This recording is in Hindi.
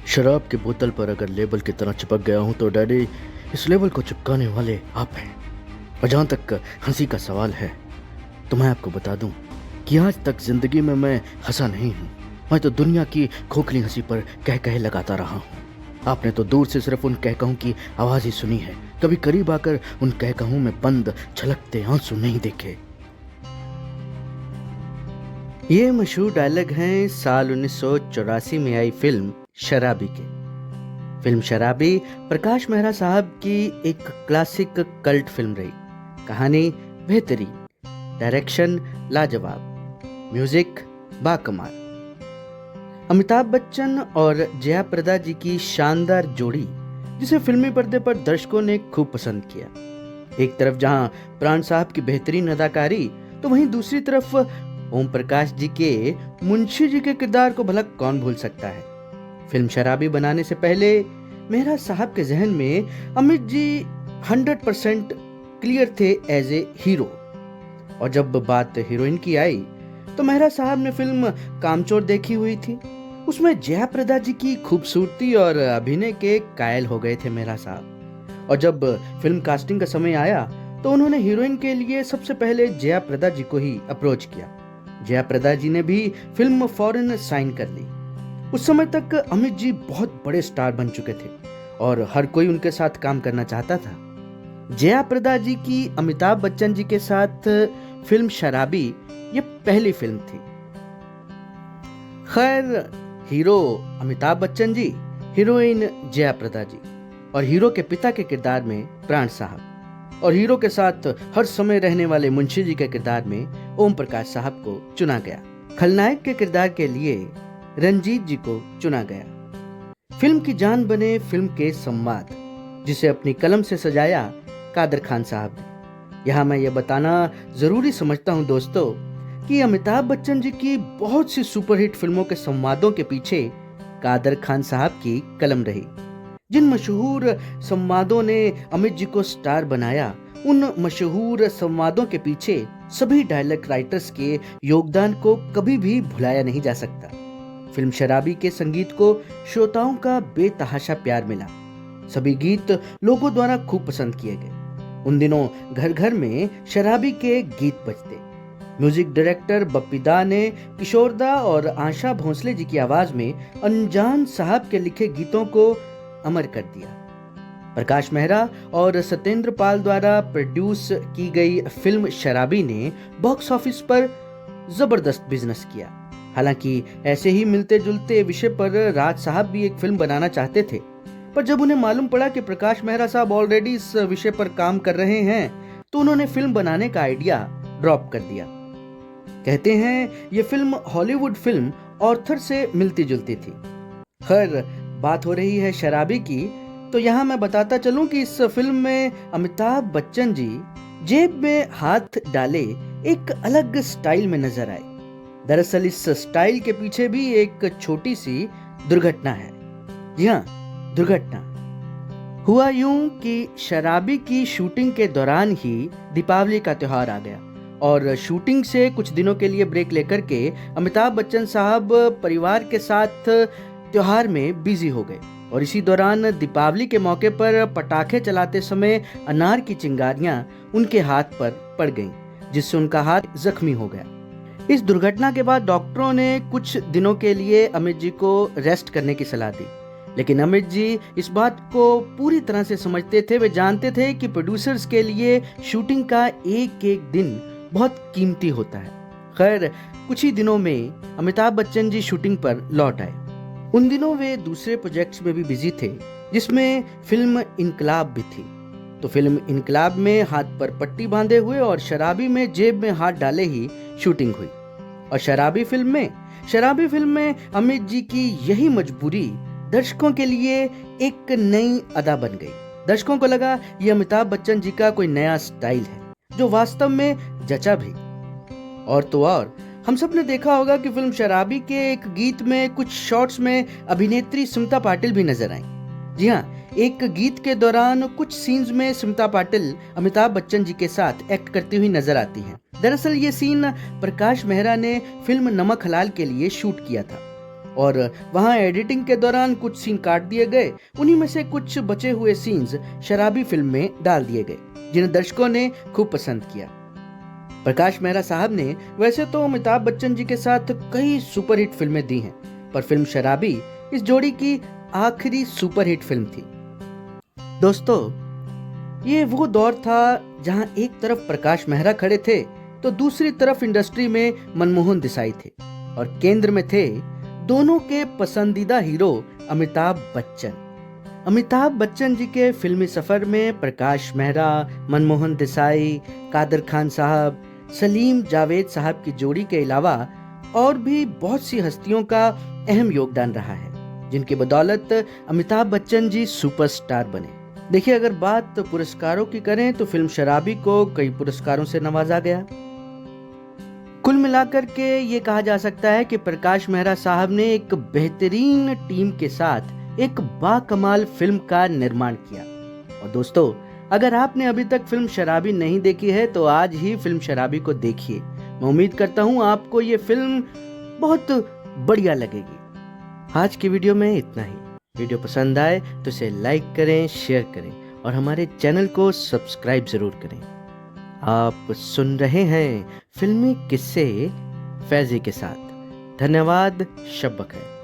शराब की बोतल पर अगर लेबल की तरह चिपक गया हूं तो डैडी इस लेबल को चिपकाने वाले आप हैं। और जहां तक हंसी का सवाल है तो मैं आपको बता दूं कि आज तक जिंदगी में मैं हंसा नहीं हूं। मैं तो दुनिया की खोखली हंसी पर कह कह लगाता रहा हूं। आपने तो दूर से सिर्फ उन कहकहों की आवाज ही सुनी है, कभी करीब आकर उन कहकहों में बंद छलकते आंसू नहीं देखे। ये मशहूर डायलॉग हैं साल 1984 में आई फिल्म शराबी के। फिल्म शराबी प्रकाश मेहरा साहब की एक क्लासिक कल्ट फिल्म रही। कहानी बेहतरीन, डायरेक्शन लाजवाब, म्यूजिक बाकमाल। अमिताभ बच्चन और जया प्रदा जी की शानदार जोड़ी जिसे फिल्मी पर्दे पर दर्शकों ने खूब पसंद किया। एक तरफ जहां प्राण साहब की बेहतरीन अदाकारी तो वहीं दूसरी तरफ ओम प्रकाश जी के मुंशी जी के किरदार को भला कौन भूल सकता है। फिल्म शराबी बनाने से पहले मेहरा साहब के जहन में अमित जी 100% क्लियर थे एज ए हीरो। और जब बात हीरोइन की आई तो मेहरा साहब ने फिल्म कामचोर देखी हुई थी। उसमें जया प्रदा जी की खूबसूरती और अभिनय के कायल हो गए थे मेहरा साहब। और जब फिल्म कास्टिंग का समय आया तो उन्होंने हीरोइन के लिए सबसे पहले जया प्रदा जी को ही अप्रोच किया। जया प्रदा जी ने भी फिल्म फौरन साइन कर ली। उस समय तक अमित जी बहुत बड़े स्टार बन चुके थे और हर कोई उनके साथ काम करना चाहता था। जया प्रदा जी की अमिताभ बच्चन जी के साथ फिल्म शराबी ये पहली फिल्म थी। खैर, हीरो अमिताभ बच्चन जी, हीरोइन जया प्रदा जी और हीरो के पिता के किरदार में प्राण साहब और हीरो के साथ हर समय रहने वाले मुंशी जी के किरदार में ओम प्रकाश साहब को चुना गया। खलनायक के किरदार के लिए रंजीत जी को चुना गया। फिल्म की जान बने फिल्म के संवाद, जिसे अपनी कलम से सजाया कादर खान साहब ने। यहाँ मैं ये बताना जरूरी समझता हूँ दोस्तों कि अमिताभ बच्चन जी की बहुत सी सुपरहिट फिल्मों के संवादों के पीछे कादर खान साहब की कलम रही। जिन मशहूर संवादों ने अमित जी को स्टार बनाया, उन मशहूर संवादों के पीछे सभी डायलॉग राइटर्स के योगदान को कभी भी भुलाया नहीं जा सकता। फिल्म शराबी के संगीत को श्रोताओं का बेतहाशा प्यार मिला। सभी गीत लोगों द्वारा खूब पसंद किए गए। उन दिनों घर घर में शराबी के गीत बजते। म्यूजिक डायरेक्टर बप्पी दा ने किशोर दा और आशा भोंसले जी की आवाज में अनजान साहब के लिखे गीतों को अमर कर दिया। प्रकाश मेहरा और सत्येंद्र पाल द्वारा प्रोड्यूस की गई फिल्म शराबी ने बॉक्स ऑफिस पर जबरदस्त बिजनेस किया। हालांकि ऐसे ही मिलते जुलते विषय पर राज साहब भी एक फिल्म बनाना चाहते थे, पर जब उन्हें मालूम पड़ा कि प्रकाश मेहरा साहब ऑलरेडी इस विषय पर काम कर रहे हैं तो उन्होंने फिल्म बनाने का आइडिया ड्रॉप कर दिया। कहते हैं ये फिल्म हॉलीवुड फिल्म ऑर्थर से मिलती जुलती थी। खैर, बात हो रही है शराबी की, तो यहाँ मैं बताता चलूं कि इस फिल्म में अमिताभ बच्चन जी जेब में हाथ डाले एक अलग स्टाइल में नजर आए। दरअसल इस स्टाइल के पीछे भी एक छोटी सी दुर्घटना है। जी हाँ, दुर्घटना हुआ यूं कि शराबी की शूटिंग के दौरान ही दीपावली का त्योहार आ गया और शूटिंग से कुछ दिनों के लिए ब्रेक लेकर के अमिताभ बच्चन साहब परिवार के साथ त्योहार में बिजी हो गए। और इसी दौरान दीपावली के मौके पर पटाखे चलाते समय अनार की चिंगारियां उनके हाथ पर पड़ गईं, जिससे उनका हाथ जख्मी हो गया। इस दुर्घटना के बाद डॉक्टरों ने कुछ दिनों के लिए अमित जी को रेस्ट करने की सलाह दी, लेकिन अमित जी इस बात को पूरी तरह से समझते थे। वे जानते थे कि प्रोड्यूसर्स के लिए शूटिंग का एक एक दिन बहुत कीमती होता है। खैर, कुछ ही दिनों में अमिताभ बच्चन जी शूटिंग पर लौट आए। उन दिनों वे दूसरे प्रोजेक्ट्स में भी बिजी थे, जिसमें फिल्म इनकलाब भी थी। तो फिल्म इनकलाब में हाथ पर पट्टी बांधे हुए और शराबी में जेब में हाथ डाले ही शूटिंग हुई। और शराबी फिल्म में अमित जी की यही मजबूरी दर्शकों के लिए एक नई अदा बन गई। दर्शकों को लगा ये अमिताभ बच्चन जी का कोई नया स्टाइल है, जो वास्तव में जचा भी। और तो और हम सब ने देखा होगा कि फिल्म शराबी के एक गीत में कुछ शॉट्स में अभिनेत्री स्मिता पाटिल भी नजर आई। जी हाँ, एक गीत के दौरान कुछ सीन्स में स्मिता पाटिल अमिताभ बच्चन जी के साथ एक्ट करती हुई नजर आती हैं। दरअसल ये सीन प्रकाश मेहरा ने फिल्म नमक हलाल के लिए शूट किया था। और वहाँ एडिटिंग के दौरान कुछ सीन काट दिए गए। उन्हीं में से कुछ बचे हुए सीन्स शराबी फिल्म में डाल दिए गए, जिन्हें दर्शकों ने खूब पसंद किया। प्रकाश मेहरा साहब ने वैसे तो अमिताभ बच्चन जी के साथ कई सुपरहिट फिल्में दी हैं, पर फिल्म शराबी इस जोड़ी की आखिरी सुपरहिट फिल्म थी। दोस्तों, ये वो दौर था जहां एक तरफ प्रकाश मेहरा खड़े थे तो दूसरी तरफ इंडस्ट्री में मनमोहन देसाई थे, और केंद्र में थे दोनों के पसंदीदा हीरो अमिताभ बच्चन। अमिताभ बच्चन जी के फिल्मी सफर में प्रकाश मेहरा, मनमोहन देसाई, कादर खान साहब, सलीम जावेद साहब की जोड़ी के अलावा और भी बहुत सी हस्तियों का अहम योगदान रहा है, जिनकी बदौलत अमिताभ बच्चन जी सुपरस्टार बने। देखिए, अगर बात पुरस्कारों की करें तो फिल्म शराबी को कई पुरस्कारों से नवाजा गया। कुल मिलाकर के ये कहा जा सकता है कि प्रकाश मेहरा साहब ने एक बेहतरीन टीम के साथ एक बाकमाल फिल्म का निर्माण किया। और दोस्तों, अगर आपने अभी तक फिल्म शराबी नहीं देखी है तो आज ही फिल्म शराबी को देखिए। मैं उम्मीद करता हूँ आपको ये फिल्म बहुत बढ़िया लगेगी। आज की वीडियो में इतना ही। वीडियो पसंद आए तो इसे लाइक करें, शेयर करें और हमारे चैनल को सब्सक्राइब जरूर करें। आप सुन रहे हैं फिल्मी किस्से फैजी के साथ। धन्यवाद। शब बखैर।